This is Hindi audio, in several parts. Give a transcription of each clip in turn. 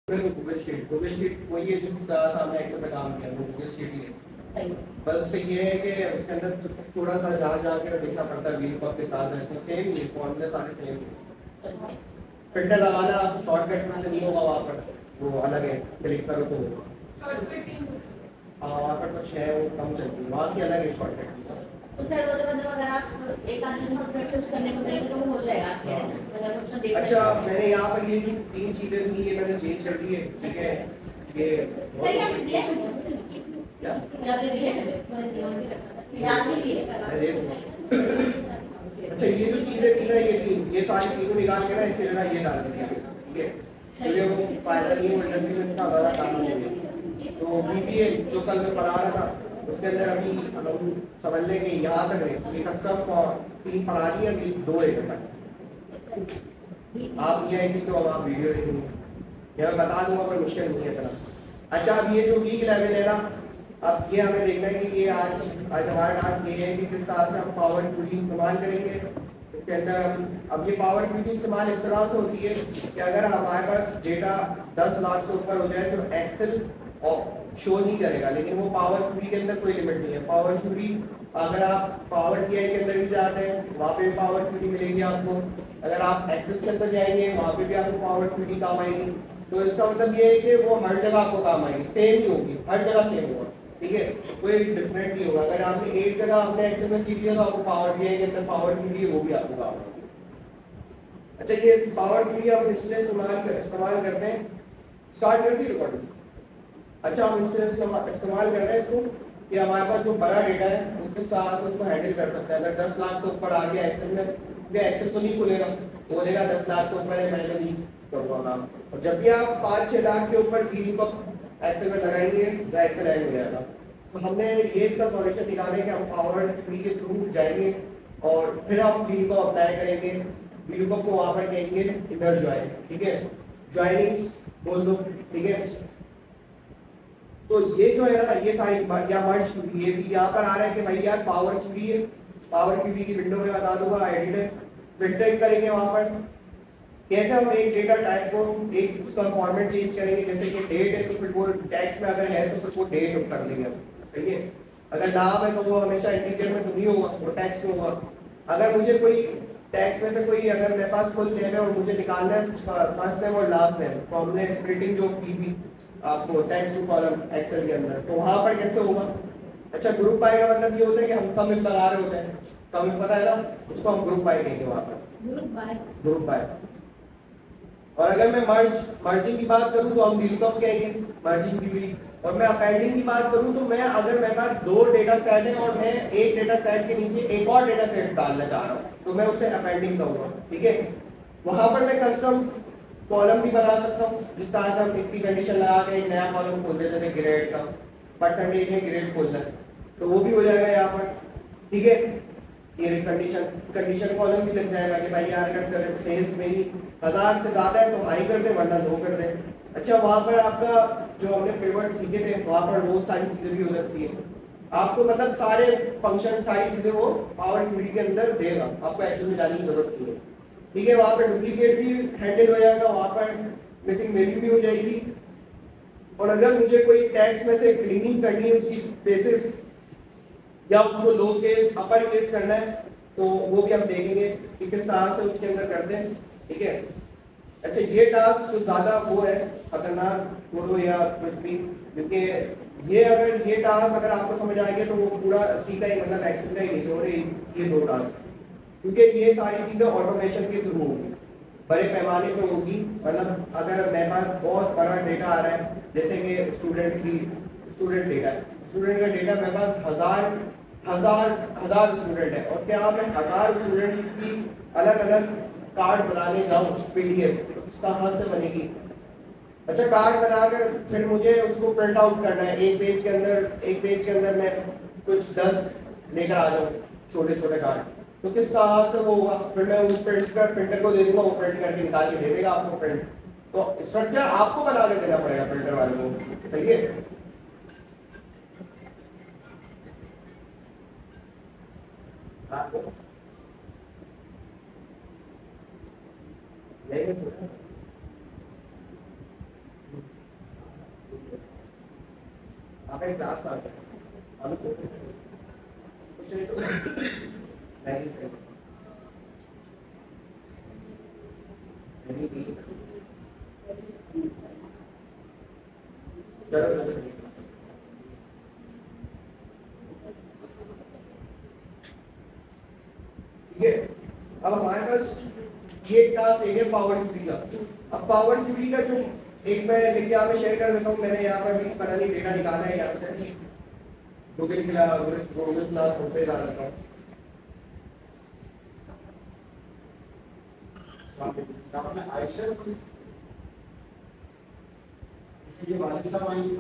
फिर गूगल शीट वही है जो साथ हमने एक्सेल में काम किया, वो गूगल शीट ही है। बस उससे ये है कि उसके अंदर थोड़ा सा जहाँ के देखना पड़ता है, व्हील कप के साथ रहते हैं, सेम ही फॉर्मूले सारे सेम ही। फिल्टर लगाना शॉर्टकट में से नहीं होगा, वहाँ पर वो अलग है, क्लिक करो तो होगा। हाँ वहाँ पर कुछ है वो कम चलती है, वहाँ की अलग है शॉर्टकट। तो सर वो तो मतलब अगर आप एक आध चीज प्रैक्टिस करने को देंगे तो वो हो जाएगा अच्छे से, मतलब कुछ देख। अच्छा मैंने यहाँ पर ये जो 3 चीजें थी ये मैंने चेंज कर दी है, ठीक है। ये सर याद दिया है क्या? याद दिया है, याद नहीं दिया। अच्छा ये जो चीजें थी ना, ये सारी तीनों निकाल के ना इसके जगह ये डाल दिया, ठीक है। तो ये वो फायदा नहीं है, वो इंडस्ट्री में इसका ज़्यादा काम नहीं है। तो बीबीए जो कल मैं पढ़ा रहा था उसके अंदर अभी हम समझ लेंगे यहाँ तक है, ये कस्टम 3 पढ़ा रही है, अभी 2 है तक। आप नहीं आएंगे तो अब आप वीडियो देखेंगे, ये मैं बता दूंगा, पर मुश्किल नहीं है इतना। अच्छा अब ये जो वीक लेवल है ना, अब ये हमें देखना है कि ये आज हमारा टास्क ये है कि किस तरह से हम पावर क्यूरी इस्तेमाल करेंगे इसके अंदर। अब ये पावर क्यूरी इस्तेमाल इस तरह से होती है कि अगर हमारे पास डेटा 10 लाख से ऊपर हो जाए जो एक्सेल शो नहीं करेगा, लेकिन वो पावर क्यूरी के अंदर कोई लिमिट नहीं है। पावर क्यूरी अगर आप पावर टीआई के अंदर भी जाते हैं वहाँ पे पावर क्यूरी मिलेगी आपको, अगर आप एक्सेस के अंदर जाएंगे वहाँ पे भी आपको पावर क्यूरी काम आएगी। तो इसका मतलब ये है कि वो हर जगह आपको काम आएगी, सेम ही होगी, हर जगह सेम होगा, ठीक है, कोई डिफरेंट नहीं होगा। अगर आपने एक जगह आपने एक्सेल में सीख लिया तो आपको पावर टीआई के अंदर पावर क्यूरी वो भी आपको काम आएगी। अच्छा ये पावर क्यूरी हम इससे इस्तेमाल करते हैं, स्टार्ट करती रिकॉर्डिंग। अच्छा हम इससे इस्तेमाल कर रहे हैं इसको कि हमारे पास जो बड़ा डेटा है उसके साथ से उसको हैंडल कर सकते हैं। अगर 10 लाख से ऊपर आ गया एक्सेल में, एक्सेल तो नहीं खुलेगा, बोलेगा 10 लाख से ऊपर है, मैंने नहीं करूँगा काम। और जब भी आप 5-6 लाख के ऊपर वीडियो को एक्सेल में लगाएंगे तो एक्सेल हैंग हो जाएगा। तो हमने ये इसका सॉल्यूशन निकाला है कि हम पावर ट्री के थ्रू जाएंगे और फिर हम वीडियो को अप्लाई करेंगे, वीडियो को वहाँ पर कहेंगे इनर ज्वाइन, ठीक है, ज्वाइनिंग बोल दो, ठीक है। तो ये जो है ना ये सारी या मर्ज क्यूरी, ये भी यहाँ पर आ रहा है कि भाई यार पावर क्यूरी है, पावर क्यूरी की विंडो में बता दूंगा एडिटर फिल्टर करेंगे वहाँ पर कैसे हम एक डेटा टाइप को एक उसका फॉर्मेट चेंज करेंगे। जैसे कि डेट है तो फिर वो टेक्स्ट में अगर है तो फिर वो डेट कर देंगे, ठीक है। अगर नाम है तो वो हमेशा इंटीजर में तो नहीं होगा, वो टेक्स्ट में होगा। अगर मुझे कोई टेक्स्ट में से कोई अगर मेरे पास फुल नेम है और मुझे निकालना है फर्स्ट नेम और लास्ट नेम, तो हमने स्प्लिटिंग जो की थी आपको टेक्स्ट टू कॉलम एक्सेल के अंदर, तो वहां पर कैसे होगा। अच्छा ग्रुप बाय का मतलब ये होता है कि हम सब लगा रहे होते हैं, तो हमें पता है ना, उसको हम ग्रुप बाय कहेंगे वहां पर, ग्रुप बाय। और अगर मैं मर्जिंग की बात करूं तो हम VLOOKUP कहेंगे मर्जिंग की भी। और मैं अपेंडिंग की बात करूं तो मैं अगर मेरे पास 2 डेटा सेट है और मैं एक डेटा सेट के नीचे एक और डेटा सेट डालना चाह रहा हूं तो मैं उसे अपेंडिंग कहूंगा, ठीक है। वहां पर मैं कस्टम कॉलम भी बना सकता हूँ, जिस तरह से हम इसकी कंडीशन लगा के एक नया कॉलम खोल देते थे, ग्रेड का परसेंटेज है ग्रेड खोलना है तो वो भी हो जाएगा यहाँ पर, ठीक है। ये कंडीशन कॉलम भी लग जाएगा कि भाई यार अगर सेल्स में ही 1000 से ज्यादा है तो हाई कर दे वरना लो कर दे। अच्छा वहां पर आपका जो हमने पिवट सीखे थे वहां पर वो सारी चीजें भी हो सकती है आपको, मतलब सारे फंक्शन सारी चीजें वो पावर क्यूरी के अंदर देगा, आपको एक्सेल में जाने की जरूरत नहीं है, ठीक है। वहां पर डुप्लीकेट भी हैंडल हो जाएगा, वहां पर मिसिंग वैल्यू भी हो जाएगी। और अगर मुझे कोई टैक्स में से क्लीनिंग करनी है उसकी बेसिस या उसको लो केस अपर केस करना है तो वो भी हम देखेंगे कि किस तरह से उसके अंदर करते हैं, ठीक है। अच्छा ये टास्क तो ज्यादा वो है खतरनाक बोलो या कुछ भी, क्योंकि ये अगर ये टास्क अगर आपको समझ आ गया तो वो पूरा सी का ही मतलब एक्सेल का ही निचोड़ है ये 2 टास्क, क्योंकि ये सारी चीजें ऑटोमेशन के थ्रू होगी, बड़े पैमाने पे होगी। मतलब अगर मेरे पास बहुत बड़ा डेटा आ रहा है जैसे कि स्टूडेंट डेटा है, स्टूडेंट का डेटा मेरे पास हजार स्टूडेंट है और क्या मैं 1000 स्टूडेंट की अलग अलग कार्ड बनाने जाऊँ PDF तो कहाँ से बनेगी। अच्छा कार्ड बनाकर फिर मुझे उसको प्रिंट आउट करना है, एक पेज के अंदर मैं कुछ 10 लेकर आ जाऊँ छोटे छोटे कार्ड, तो किस तरह से वो होगा। फिर मैं उस प्रिंटर को दे दूंगा, वो प्रिंट करके निकाल के दे देगा आपको प्रिंट। तो स्ट्रक्चर आपको बना के देना पड़ेगा प्रिंटर वाले को, चलिए। आपका क्लास था हम तो चलिए तो चलो ठीक है। अब हमारे पास ये टास्क है पावर क्यूरी का। अब पावर क्यूरी का जो एक मैं लिख के आपको शेयर कर देता हूँ। मैंने यहाँ पर भी पता नहीं डेटा निकाला है यहाँ से गूगल क्लास पे डाल रखा हूँ। आयशा इसलिए वालिद साहब आएंगे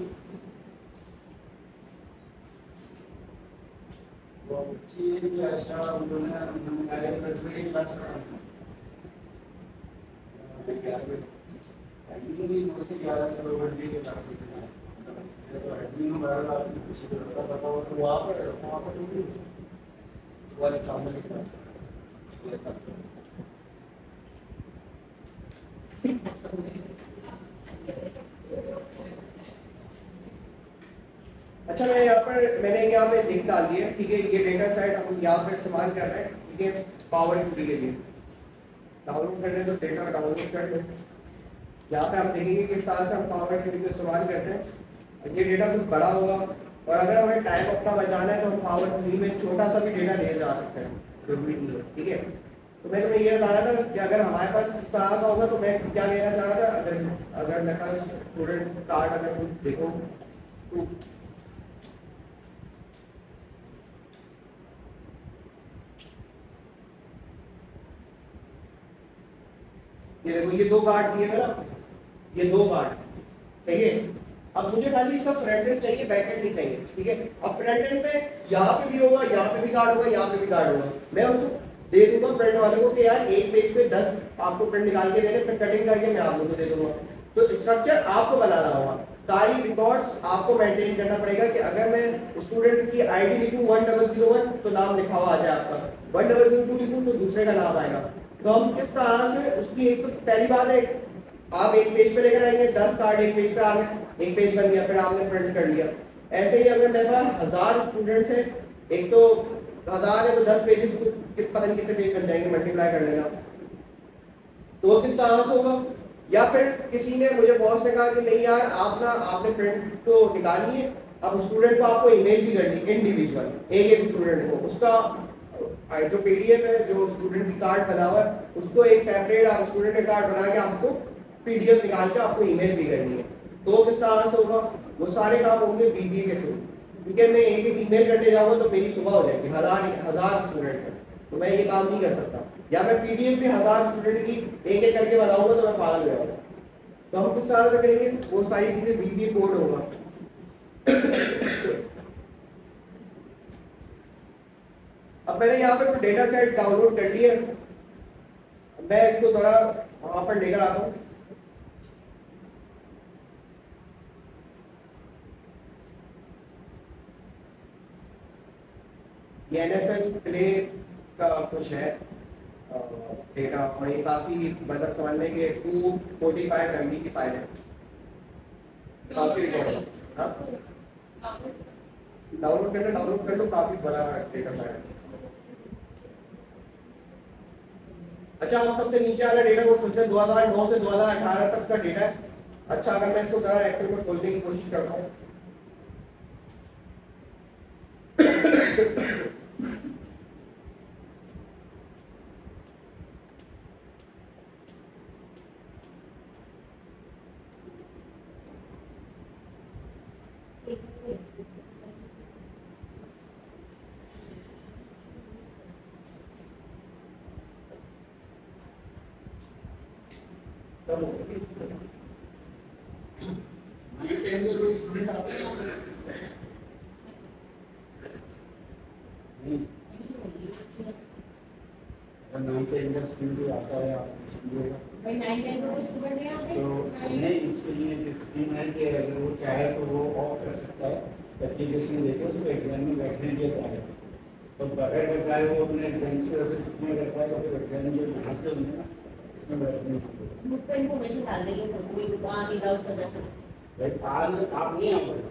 वो बच्ची भी आयशा उन्होंने कहा 10 बजे क्लास कराना एडमिन भी 9 से 11 तक 2 घंटे के क्लास लेते हैं तो एडमिन बहरहाल आपको किसी तरह का बताओ तो वहाँ पर वाले सामने लिखना अच्छा मैंने यहाँ पे लिंक डाल दिया ठीक है। ये डेटा सेट हम यहाँ पे इस्तेमाल कर रहे हैं ठीक है। पावर क्यूरी के लिए डाउनलोड कर रहे हैं तो डेटा डाउनलोड कर लें। यहाँ पे हम देखेंगे किस तरह से हम पावर क्यूरी को इस्तेमाल करते हैं। ये डेटा कुछ बड़ा होगा और अगर हमें टाइम अपना बचाना है तो हम पावर क्यूरी में छोटा सा भी डेटा ले जा सकते हैं, जरूरी नहीं है ठीक है। तो मैं तुम्हें ये बता रहा था कि अगर हमारे पास इस तरह का होगा तो मैं क्या कहना चाह रहा था। अगर मेरे पास स्टूडेंट कार्ड अगर कुछ देखो तो ये देखो ये 2 कार्ड दिए ना, ये 2 कार्ड सही है। अब मुझे खाली इसका फ्रंट एंड चाहिए, बैक एंड नहीं चाहिए ठीक है। अब फ्रंट एंड पे यहाँ पे भी होगा, यहाँ पे भी कार्ड होगा, यहाँ पे भी कार्ड होगा। मैं उसको दे दूंगा फ्रंट वाले को कि यार एक पेज पे 10 आपको प्रिंट निकाल के देने, फिर कटिंग करके मैं आप लोगों को दे दूंगा। तो स्ट्रक्चर आपको बनाना होगा, सारी रिकॉर्ड्स आपको मेंटेन करना पड़ेगा कि अगर मैं स्टूडेंट की आईडी लिखूं 1001 तो नाम लिखा हुआ आ जाए आपका, 1002 लिखूं तो दूसरे का नाम आएगा। तो हम किस तरह से उसकी एक तो पहली बात है आप एक पेज पे लेकर आएंगे, 10 कार्ड एक पेज पे आ गए, एक पेज बन गया, फिर आपने प्रिंट कर लिया। ऐसे ही अगर मेरे पास 1000 स्टूडेंट्स हैं, एक तो 1000 है तो 10 पेजेस को पता नहीं कितने पेज बन जाएंगे, मल्टीप्लाई कर लेना। तो वो किस तरह से होगा। या फिर किसी ने मुझे बॉस ने कहा कि नहीं यार आपने प्रिंट तो निकालनी है, अब स्टूडेंट को आपको ईमेल भी करनी है इंडिविजुअल, एक स्टूडेंट को उसका जो पीडीएफ है, जो स्टूडेंट की कार्ड बना हुआ है उसको एक सेपरेट आप स्टूडेंट का कार्ड बना के आपको पीडीएफ निकाल के आपको ईमेल भी करनी है। तो किस तरह से होगा, वो सारे काम होंगे बीबी के थ्रू। क्योंकि मैं एक ईमेल करने जाऊंगा तो मेरी सुबह हो जाएगी, हजार स्टूडेंट है तो मैं ये काम नहीं कर सकता। या मैं पीडीएफ भी 1000 स्टूडेंट की एक करके बनाऊंगा तो मैं पागल हो जाऊंगा। तो हम किस तरह से करेंगे, वो सारी चीजें बीबी कोड होगा। अब मैंने यहाँ पे डेटा सेट डाउनलोड कर लिया, मैं इसको थोड़ा वहां पर लेकर आता हूँ। ये एनएफएल प्ले का कुछ है डेटा, और ये काफी मतलब समझने के 245 MB की फाइल है, काफी डाउनलोड कर लो, काफी बड़ा डेटा फाइल है। अच्छा हम सबसे नीचे वाला डेटा को खोजते हैं 2009 से 2018 तक का डेटा है। अच्छा अगर मैं इसको जरा एक्सेल में खोलने की कोशिश करता हूँ आता है आप भाई 9-10 को कोई स्टूडेंट है यहाँ पे तो नहीं उसके लिए स्कीम है कि अगर वो चाहे तो वो ऑफ कर सकता है, एप्लीकेशन देकर उसको एग्जाम में बैठने देता है। तो बगैर बताए वो अपने एग्जाम की वजह से छुट्टियाँ करता है तो फिर एग्जाम जो बनाते होंगे ना उसमें बैठने ग्रुप पे इन्फॉर्मेशन डाल देंगे, कोई दुकान नहीं ब्राउज करना सकता। भाई आज आप नहीं आ पाए,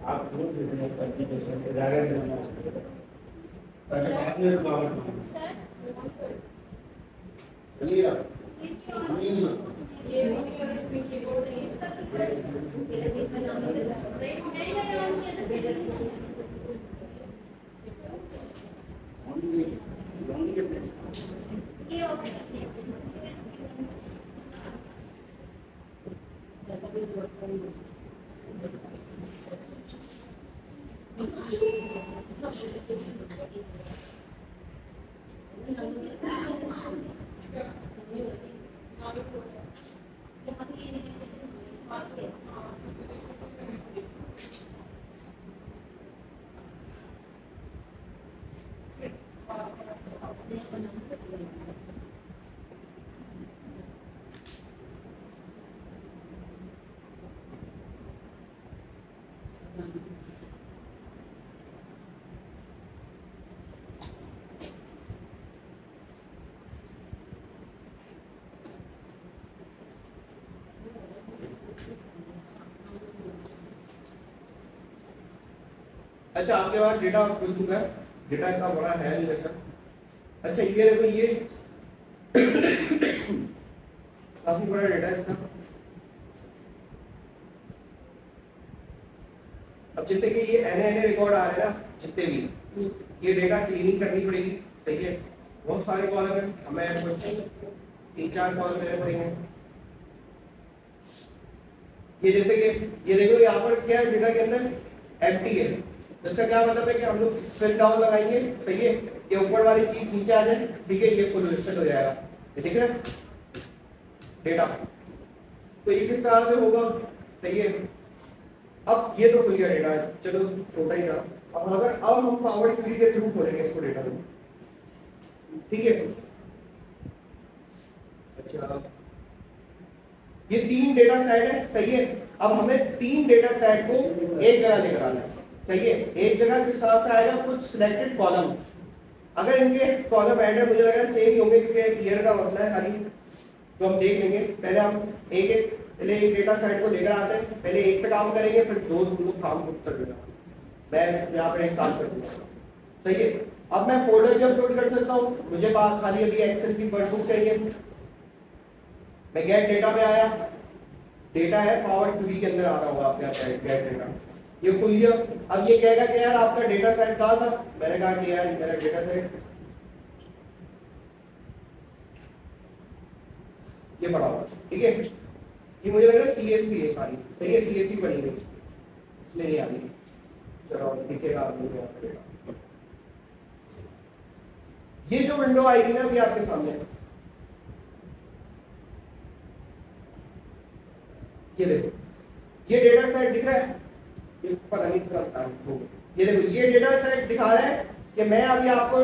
आप दूर दे दें एप्लीकेशन से डायरेक्ट जाना होगा, पहले बाद में रुकावट नहीं चलिए आप अच्छा, आपके पास डेटा खुल चुका है, डेटा इतना बड़ा है नहीं वैसा। अच्छा ये देखो, ये काफी बड़ा डेटा है इसका। अब जैसे कि ये एनए रिकॉर्ड आ रहे हैं ना जितने भी, ये डेटा क्लीनिंग करनी पड़ेगी, सही है। बहुत सारे कॉलम है, हमें कुछ 3-4 कॉलम लेने पड़ेंगे। ये जैसे कि ये देखो, यहाँ पर क्या है, डेटा के अंदर एम्प्टी है। इसका क्या मतलब है कि हम लोग फिल डाउन लगाएंगे, सही है, ये ऊपर वाली चीज नीचे आ जाए, ठीक है, ये फुल फिल हो जाएगा। ये दिख रहा है डेटा, तो ये किस तरह से होगा, सही है। अब ये तो खुल गया डेटा, चलो छोटा ही था। अब हम पावर क्वेरी के थ्रू खोलेंगे इसको डेटा को, ठीक है। अच्छा, ये 3 डेटा सेट है, सही है। अब हमें 3 डेटा सेट को एक जगह लेकर आना है, सही है। एक जगह किस तरह से आएगा, कुछ सिलेक्टेड कॉलम। अगर इनके कॉलम एंड मुझे लग रहा है सेम ही होंगे, क्योंकि ईयर का मसला है खाली, तो हम देख लेंगे। पहले हम पहले एक डेटा सेट को लेकर आते हैं, पहले एक पे काम करेंगे, फिर 2 लोग काम कर देगा। मैं यहाँ पर एक साथ कर दूंगा, सही है। अब मैं फोल्डर भी अपलोड कर सकता हूँ, मुझे पास खाली अभी एक्सेल की वर्कबुक चाहिए। मैं गेट डेटा पे आया, डेटा है पावर क्वेरी के अंदर आ रहा होगा आपके यहाँ गेट डेटा, ये खुल गया। अब ये कहेगा कि यार आपका डेटा सेट कहाँ था, मैंने कहा कि यार मेरा डेटा सेट ये पड़ा हुआ, ठीक है। ये मुझे लग रहा है सीएसवी है सारी, सही है, सीएसवी बनी हुई, इसलिए नहीं आ रही। चलो दिखेगा आपको, ये जो विंडो आएगी ना अभी आपके सामने, ये देखो, ये डेटा सेट दिख रहा है, पता नहीं करता है। ये देखो, ये डेटा सेट दिखा रहा है कि मैं अभी आपको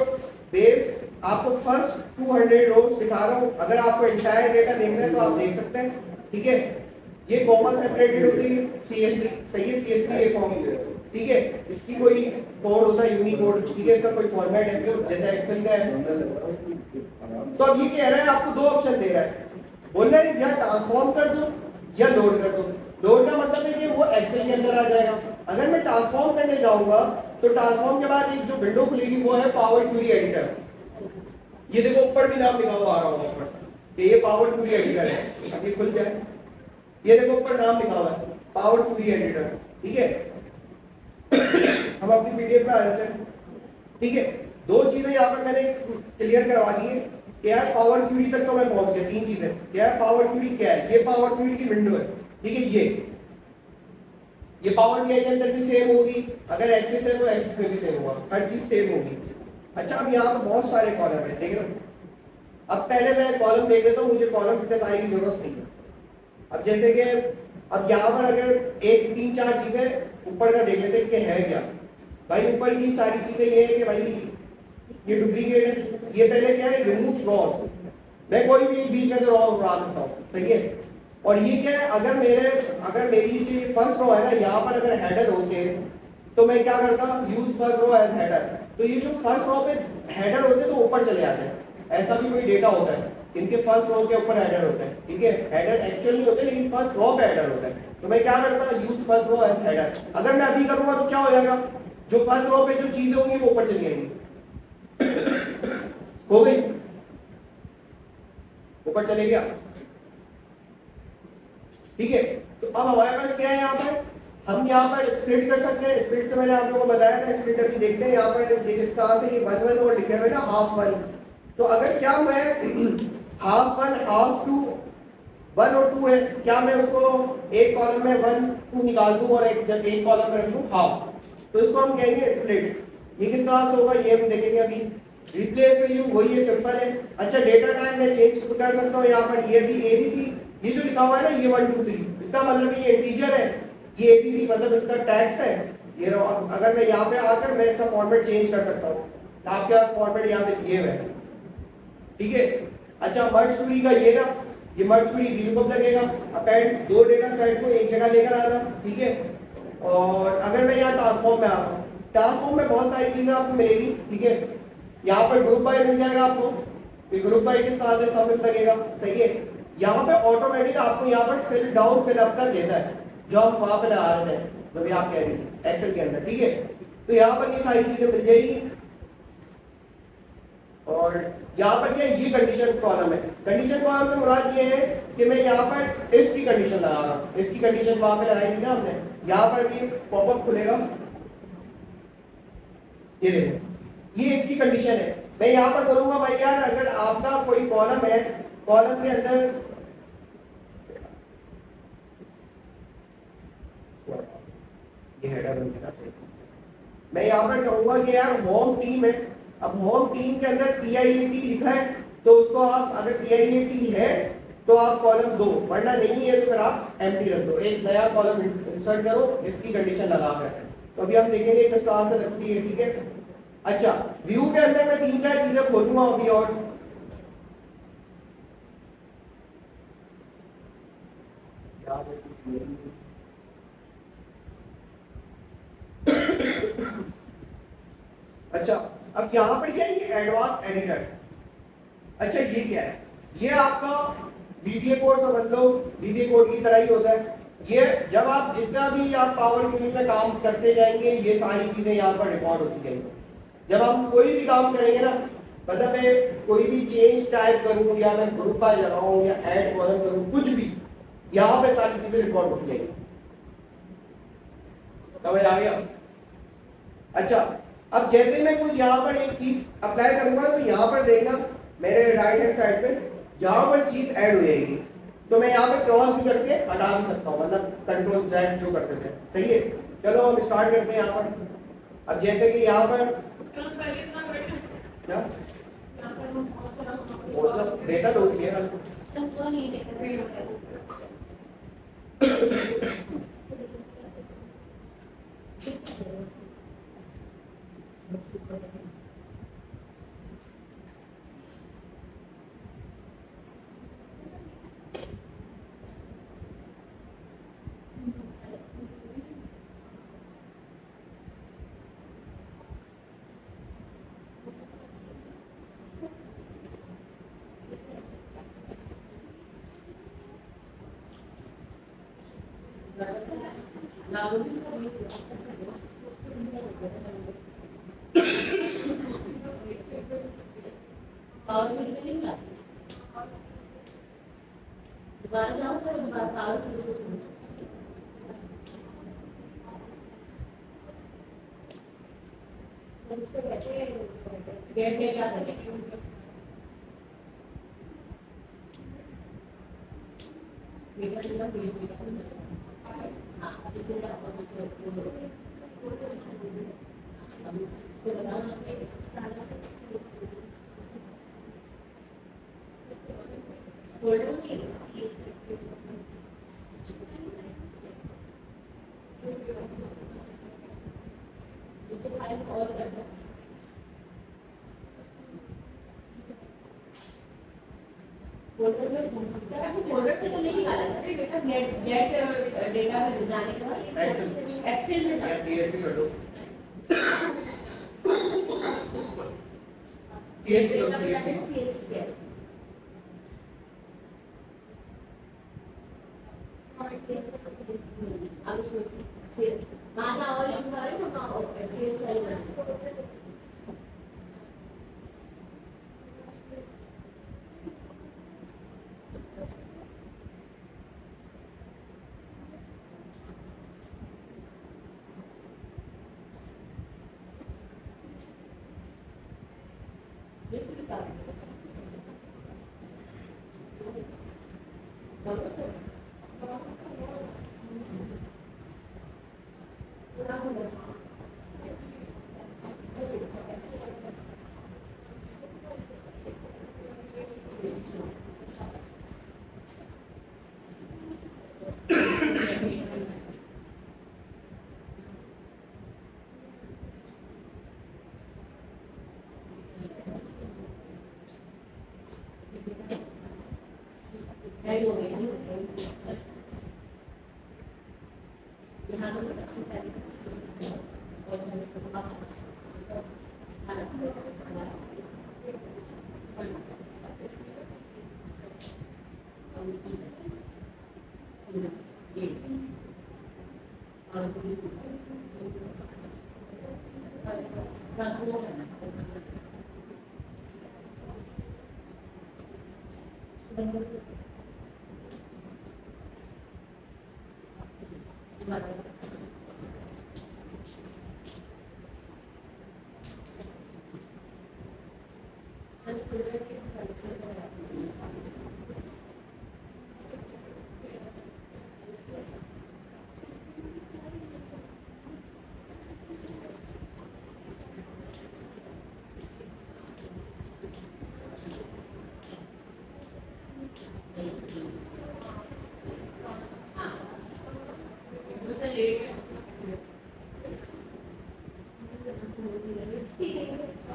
आपको फर्स्ट 200 रोज दिखा रहा हूँ। अगर आपको एंटायर डेटा देखना है तो आप देख सकते हैं, ठीक है। ये कॉमा सेपरेटेड होती है, सीएसवी, सही है, सीएसवी ये फॉर्म, ठीक है। इसकी कोई कोड होता है यूनिकोड, ठीक है, इसका कोई फॉर्मेट है जैसा एक्सेल का है। तो अब ये कह रहा है, आपको 2 ऑप्शन दे रहा है, बोल रहा है या ट्रांसफॉर्म कर दो या लोड कर दो। लोड का मतलब है कि वो एक्सेल के अंदर आ जाएगा। अगर मैं ट्रांसफॉर्म करने जाऊंगा तो ट्रांसफॉर्म के बाद एक जो विंडो खुलेगी वो है पावर क्वेरी एडिटर। ये देखो ऊपर भी नाम लिखा हुआ आ रहा होगा ऊपर कि ये पावर क्वेरी एडिटर है। अब ये खुल जाए, ये देखो ऊपर नाम लिखा हुआ है पावर क्वेरी एडिटर, ठीक है। हम अपनी पीडीएफ पे आ जाते हैं, ठीक है। 2 चीजें यहाँ पर मैंने क्लियर करवा दी है कि यार पावर क्वेरी तक तो मैं पहुंच गया। 3 चीजें, यार पावर क्वेरी क्या है, ये पावर क्वेरी की विंडो है, ठीक है। ये पावर बीआई के अंदर भी सेम होगी, अगर एक्सेस है तो एक्सेस में भी सेम होगा, हर चीज सेम होगी। अच्छा, अब यहाँ पर बहुत सारे कॉलम है, देख रहे हो। अब पहले मैं कॉलम देख लेता हूँ, मुझे कॉलम कितने सारे की जरूरत नहीं है। अब जैसे कि अब यहाँ पर अगर 1-3-4 चीजें ऊपर का देख लेते हैं कि है क्या। भाई ऊपर की सारी चीजें ये है कि भाई ये डुप्लीकेट है। ये पहले क्या है, रिमूव रॉ, मैं कोई भी बीच में से रॉ उड़ा सकता हूँ, सही है। और ये क्या है, अगर मेरी जो फर्स्ट रो है ना, यहाँ पर अगर हेडर होते तो मैं क्या करता, use first row as header. तो ये जो फर्स्ट रो पे हेडर होते तो ऊपर चले आते हैं, ऐसा भी कोई डेटा होता है, इनके फर्स्ट रो के ऊपर हेडर होता है, ठीक है। हेडर एक्चुअल नहीं होते लेकिन फर्स्ट रो पे हेडर होता है। तो मैं क्या करता हूँ, use first row as header. अगर मैं अभी करूंगा तो क्या हो जाएगा, जो फर्स्ट रो पे जो चीजें होंगी वो ऊपर चली जाएंगी, हो गई, ऊपर चले गया, ठीक है। तो अब हमारे पास क्या है, यहाँ पर हम यहाँ पर स्प्लिट कर सकते हैं। स्प्लिट से मैंने आप लोगों को बताया था, स्प्लिट अभी देखते हैं। यहाँ पर जिस तरह से ये 1 1 और लिखे हुए ना हाफ 1, तो अगर क्या मैं हाफ 1 हाफ 2 1 और 2 है, क्या मैं उसको एक कॉलम में 1 2 निकाल दूं और एक कॉलम में रख दूं हाफ, तो इसको हम कहेंगे स्प्लिट। ये किस तरह से होगा ये हम देखेंगे अभी। रिप्लेस वैल्यू वही है, सिंपल है। अच्छा डेटा टाइप में चेंज कर सकता हूँ। यहाँ पर ये भी ABC, ये जो लिखा हुआ है ना ये 1 2 3, इसका मतलब ये इंटीजर है, ये ABC मतलब इसका टैक्स है ये। अगर मैं यहाँ पे आकर मैं इसका फॉर्मेट चेंज कर सकता हूँ, आपका फॉर्मेट यहाँ पे दिए हुए हैं, ठीक है। अच्छा मर्ज क्वेरी का ये ना, ये मर्ज क्वेरी VLOOKUP लगेगा, अपेंड 2 डेटा सेट को एक जगह लेकर आना, ठीक है। और अगर मैं यहाँ ट्रांसफॉर्म में आता हूँ, ट्रांसफॉर्म में बहुत सारी चीजें आपको मिलेगी, ठीक है। यहाँ पर ग्रुप बाय मिल जाएगा आपको, ग्रुप बाय किस तरह से समिट लगेगा, सही है। यहाँ पे ऑटोमेटिक आपको यहाँ पर फिल डाउन फिल अप कर देता है, जो हम वहां पे लगा रहे थे जो भी आप कह रही हैं एक्सेल के अंदर, ठीक है। तो यहाँ पर ये सारी चीजें मिल जाएगी। और यहाँ पर क्या ये कंडीशन कॉलम है। कंडीशन कॉलम से मुराद ये है कि मैं यहाँ पर इफ की कंडीशन लगा रहा हूँ। इफ की कंडीशन वहां पे लगाई थी ना हमने, यहाँ पर भी पॉपअप खुलेगा, ये देखो ये इफ की कंडीशन है। मैं यहाँ पर बोलूंगा भाई यार अगर आपका कोई कॉलम है, कॉलम के अंदर ये हेडर बन गया, मैं यहाँ पर कहूंगा कि यार होम टीम है। अब होम टीम के अंदर PIAT लिखा है, तो उसको आप अगर PIAT है तो आप कॉलम दो, वरना नहीं है तो फिर आप एम्प्टी रख दो, एक नया कॉलम इंसर्ट करो इसकी कंडीशन लगाकर। तो अभी हम देखेंगे किस तरह से लगती है, ठीक है। अच्छा व्यू के अंदर मैं 3-4 चीजें खोलूंगा अभी और अच्छा अब यहाँ पर क्या है, ये एडवांस एडिटर। अच्छा ये क्या है, ये आपका VBA कोड समझ लो, VBA कोड की तरह ही होता है। ये जब आप जितना भी आप पावर क्वेरी में काम करते जाएंगे ये सारी चीजें यहाँ पर रिकॉर्ड होती जाएंगी। जब हम कोई भी काम करेंगे ना, मतलब मैं कोई भी चेंज टाइप करूँ या मैं ग्रुप बाय लगाऊं या ऐड कॉलम करूँ, कुछ भी यहाँ पे सारी चीजें रिकॉर्ड होती जाएंगी। समझ आ गया? अच्छा अब जैसे मैं कुछ यहाँ पर एक चीज अप्लाई करूंगा तो यहाँ पर देखना मेरे राइट हैंड साइड पे यहाँ पर चीज ऐड हो जाएगी, तो मैं यहाँ पे क्रॉस भी करके हटा भी सकता हूँ, मतलब Ctrl Z जो करते थे, सही है। चलो हम स्टार्ट करते हैं यहाँ पर। अब जैसे कि यहाँ पर क्या डेटा तो दिया ना, दोबारा जाओ तो दोबारा गेट डेटा सर्टिफिकेट फोल्डर से तो नहीं निकाला था बेटा, गेट डेटा में जाने के बाद एक्सेल में CSV कर दो, CSV माझा आवाज येऊन राहिला ना सीएस वाली बस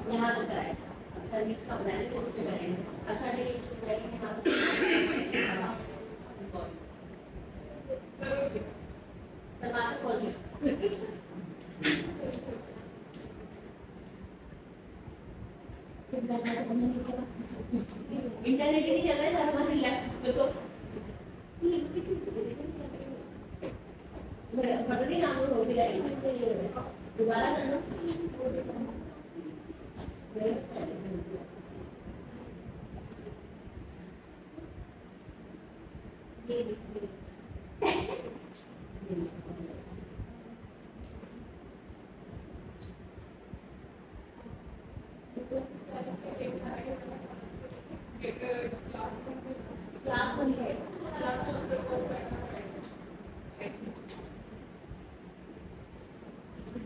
यहाँ तो करायचं सर्विस का बनाने के इसके करायचं असा डे जाएंगे यहाँ तर बात खोल इंटरनेट ही नहीं चल रहा है सर हमारे लैपटॉप पे तो पता नहीं नाम हो गया दोबारा करना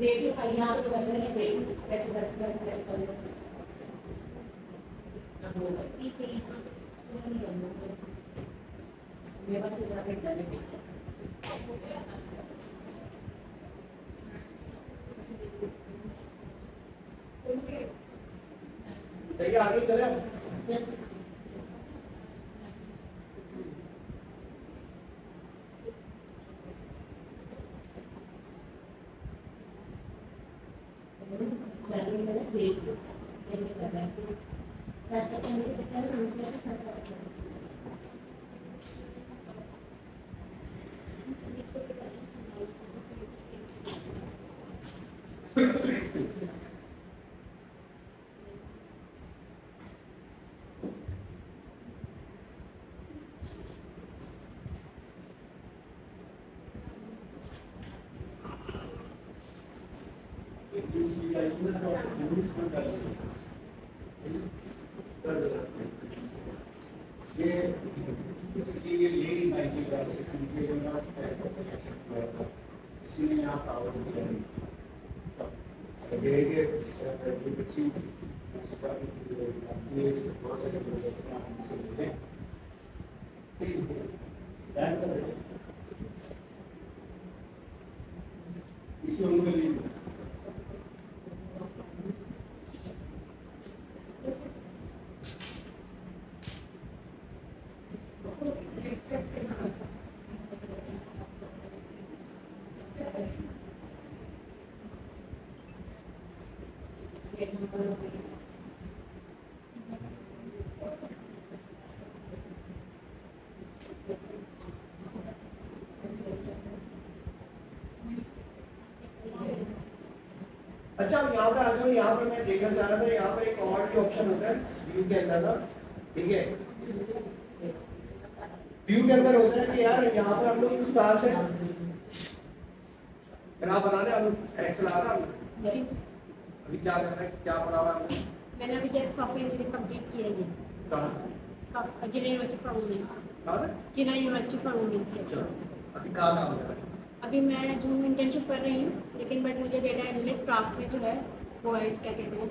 देखिए यहाँ तो कर रहे हैं देख कैसे करते हैं चेक कर लो ठीक है मेरे पास इतना इंटरनेट सही आगे चले यस इसलिए मेरी मायने का इसमें आप आउट करेंगे बच्ची बहुत सारे इसी उम्र में अच्छा अब यहाँ पे आ जाओ, यहाँ पर मैं देखना चाह रहा था, यहाँ पर एक और भी ऑप्शन होता है व्यू के अंदर ना, ठीक है। व्यू के अंदर होता है कि यार यहाँ पर हम लोग किस तरह से, आप बता दें, हम एक्सेल आ रहा है अभी क्या कर रहे हैं, क्या पढ़ा हुआ है? मैंने अभी जस्ट सॉफ्टवेयर इंजीनियरिंग कंप्लीट किया है। कहाँ? जिला यूनिवर्सिटी फॉर वुमेन। कहाँ? जिला यूनिवर्सिटी फॉर वुमेन से। अच्छा, अभी कहाँ काम कर रहे हैं? अभी मैं जून में इंटर्नशिप कर रही हूँ, लेकिन बट मुझे डेटा एनालिस्ट क्राफ्ट में जो है वो है, क्या कहते हैं,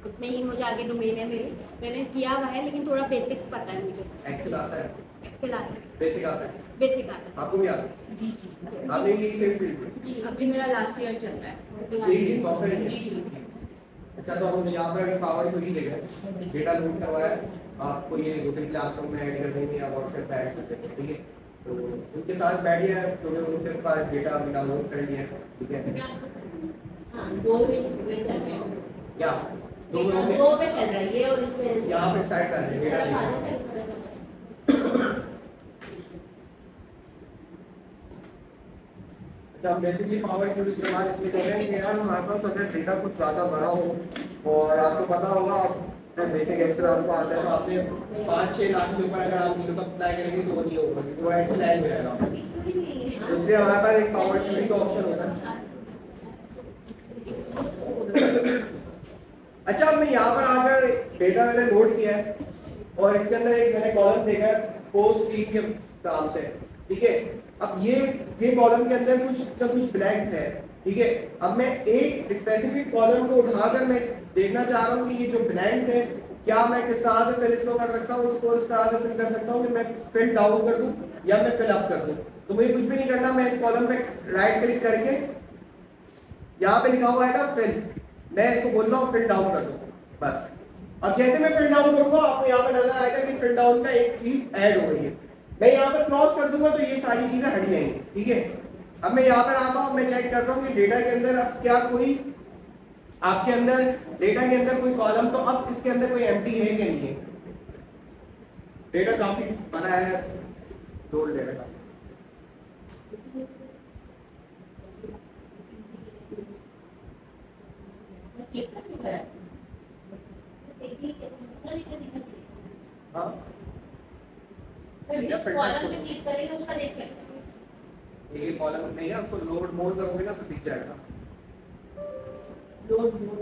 उसमें ही मुझे आगे डोमेन है मेरी। मैंने किया हुआ है लेकिन थोड़ा बेसिक पता है मुझे। एक्सेल आता है? एक्सेल आता है, बेसिक आता है? बेसिक आता है। आपको भी आता है? जी जी आपने ये सेम फील्ड में? जी, अभी मेरा लास्ट ईयर चल रहा है। यही सॉफ्टवेयर जी जी। अच्छा, तो हम यहाँ पर अभी पावर क्वेरी ले गए, डेटा लोड करवाया, आपको ये गूगल क्लासरूम में ऐड कर देंगे या व्हाट्सएप पे ऐड कर देंगे, ठीक है। तो उनके साथ बैठिए, क्योंकि उनके पास डेटा अभी डाउनलोड कर लिया है, ठीक है। हाँ, दो में चल रहा है। या दो पे चल रहा है ये, और इसमें यहाँ पे साइड कर रहे हैं। अच्छा, हम बेसिकली पावर क्यूरी इस्तेमाल इसलिए कर रहे हैं कि यार हमारे पास अगर डेटा कुछ ज़्यादा बड़ा हो, और आपको पता होगा जब बेसिक एक्सेल आपको आता है तो आपने 5-6 लाख के ऊपर अगर आप लुकअप अप्लाई करेंगे तो वो नहीं होगा, क्योंकि वो एक्सेल लैंग हो जाएगा। तो इसलिए हमारे पास एक पावर क्यूरी का ऑप्शन होता है। अच्छा, अब मैं यहाँ पर आकर डेटा मैंने लोड किया है और इसके अंदर एक मैंने कॉलम देखा है पोस्ट फील्ड के नाम से, ठीक है। अब ये कॉलम के अंदर कुछ ब्लैंक्स है, ठीक है। अब मैं एक स्पेसिफिक कॉलम को उठाकर मैं देखना चाह रहा हूँ कि ये जो ब्लैंक है क्या मैं किस तरह से फिल इसको कर सकता हूँ, उसको इस तरह से फिल कर सकता हूँ कि मैं फिल डाउन कर दूँ या मैं फिल अप कर दूँ। तो मुझे कुछ भी नहीं करना, मैं इस कॉलम पे राइट क्लिक करके यहाँ पे लिखा हुआ है फिल, मैं इसको बोल रहा हूँ फिल डाउन कर दो, बस। अब जैसे मैं फिल डाउन करूंगा आपको यहाँ पे नजर आएगा कि फिल डाउन का एक चीज ऐड हो गई है। मैं यहाँ पर क्रॉस कर दूंगा तो ये सारी चीजें हट जाएंगी, ठीक है। अब मैं यहाँ पर आता हूँ, मैं चेक करता हूँ कि डेटा के अंदर अब क्या कोई आपके अंदर डेटा के अंदर कोई कॉलम, तो अब इसके अंदर कोई एम्प्टी है कि नहीं है। डेटा काफी बड़ा है, लोड ले रहा है। हाँ, जिस कॉलम पे क्लिक करेंगे उसका देख सकते हैं। ये कॉलम नहीं है, उसको लोड मोड करोगे ना तो दिख जाएगा। लोड मोड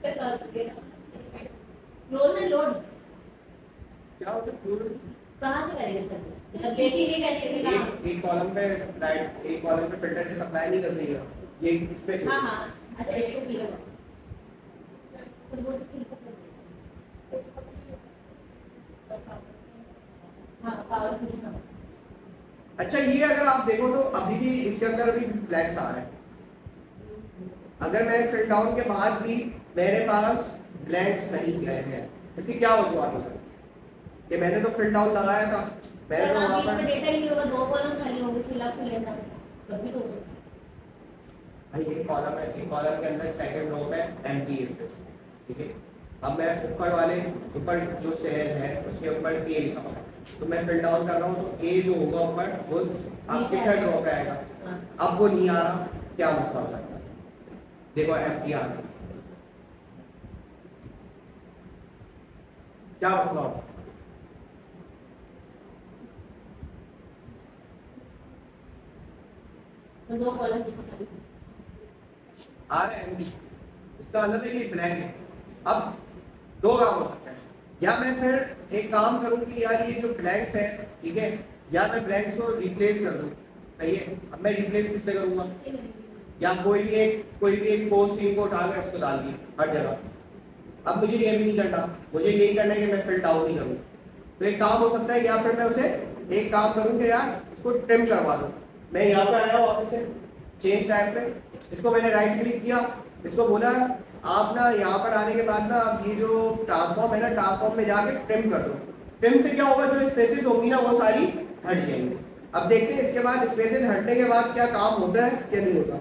से कर सकेगा। क्लोज एंड लोड क्या होता है क्लोज? कहाँ से करेंगे सर? मतलब देखेंगे कैसे भी कहाँ? एक कॉलम पे लाइट, एक कॉलम पे फिल्टर से सप्लाई नहीं कर देगा, ये इस पे। हाँ हाँ, अच्छा इसको क्लिक करो। तो वो क्लिक करो। हाँ, पावर क्लिक करो। अच्छा, ये अगर आप देखो तो अभी भी इसके अंदर भी ब्लैंक्स आ रहे हैं। अगर मैं फिल डाउन के बाद भी मेरे पास ब्लैंक्स नहीं गए हैं, इसकी क्या वजूहत हो सकती है? कि मैंने तो फिल डाउन लगाया था, मैंने तो वहां पर डेटा ही नहीं होगा, दो कॉलम खाली होंगे, फिल अप फिल लेना तभी तो होगा। भाई एक कॉलम है, एक कॉलम के अंदर सेकंड रो में एम्प्टी है, ठीक है। अब मैं ऊपर जो सेल है उसके ऊपर ए लिखा हुआ है, तो मैं फिल डाउन कर रहा हूँ तो ए जो होगा ऊपर वो आपके थर्ड रो पे आएगा। अब वो नहीं आ रहा, क्या मसला हो सकता है? देखो एम्प्टी आ रहा, क्या मसला होगा? तो दो कॉलम आ रहा है एम्प्टी, इसका मतलब है ये ब्लैंक है। अब दो काम हो सकते हैं, या मैं फिर एक काम करूं कि यार ये जो ब्लैंक्स है, ठीक है, या मैं ब्लैंक्स को रिप्लेस कर दूं, सही है। अब मैं रिप्लेस किससे करूंगा? या कोई भी एक पोस्ट स्ट्रीम को उठाकर उसको डाल दी हर जगह। अब मुझे ये भी नहीं करना, मुझे यही करना है कि मैं फिल डाउन ही करूं। तो एक काम हो सकता है, या फिर मैं उसे एक काम करूं कि यार इसको ट्रिम करवा दूं। मैं यहाँ पे आया वापस से चेंज टाइप पे, इसको मैंने राइट क्लिक किया, इसको बोला आप ना यहाँ पर आने के बाद ना अब ये जो ट्रांसफॉर्म है ना, ट्रांसफॉर्म में जाके ट्रिम कर दो। ट्रिम से क्या होगा, जो स्पेसेस होंगी ना वो सारी हट जाएंगी। अब देखते हैं इसके बाद स्पेसेस हटने के बाद क्या काम होता है क्या नहीं होता।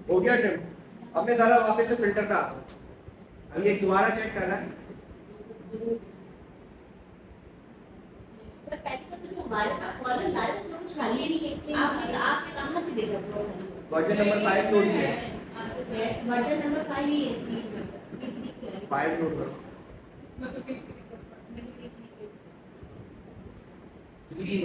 हो गया ट्रिम। अब मैं सारा वापस से फिल्टर पे आता हूँ, अब ये दोबारा चेक करना है। पहली बात तो जो हमारे पास कॉलम ला रहे हैं उसमें कुछ खाली ही नहीं है। आपने कहाँ से देखा पूरा खाली? वर्जन नंबर 5 नोट किया है, वर्जन नंबर 5 ही है। 5 नोट करो। मैं तो जी,